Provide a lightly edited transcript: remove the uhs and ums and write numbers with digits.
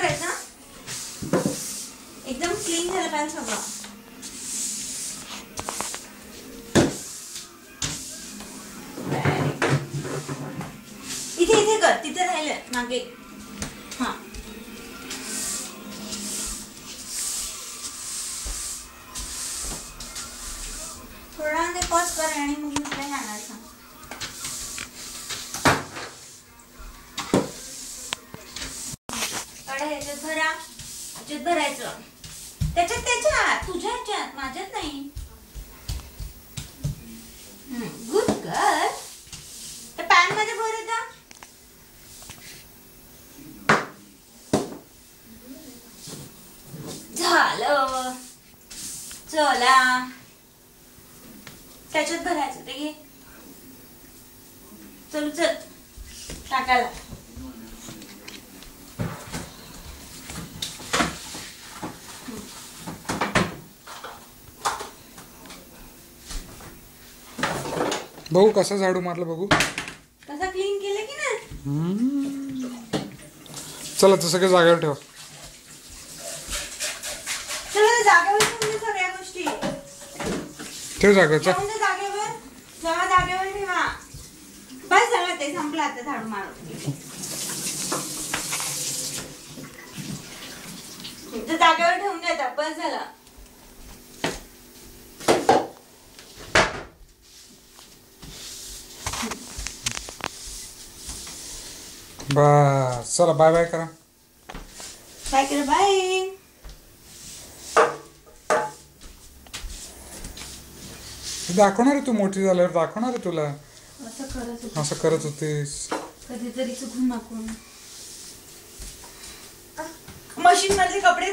करायचं एकदम क्लीन झालं पाहिजे सगळं. इथे इथे कर, तिथे राहिलं मागे. हा थोडा ते पॉज कर आणि मग मी काय जाणार सांग. ह्याच्यात भरा, ह्याच्यात भरायचं, त्याच्यात तुझ्या ह्याच्यात, माझ्यात नाही. Good girl. त्या पॅन मध्ये भर येता. झालं. चला त्याच्यात भरायचं ते घे. चल चल टाकायला. बघू कसा झाडू मारलं, बघू कसा क्लीन केलं की नाही. चला तर सगळं जागेवर ठेवा. चला जागेवर ठेवून सगळ्या गोष्टी ठेव जागेवर. जागेवर जमा जागेवर ठेवा. बस झालं, ते संपलं आता झाडू मारून. जागेवर ठेवून देतात, बस झालं. बस चला बाय बाय करा. बाय करा. बाय. दाखवणार आहे तू, मोठी झाल्यावर दाखवणार आहे तुला. असं करत होतीस कधीतरी चुकून. मशीन मधले कपडे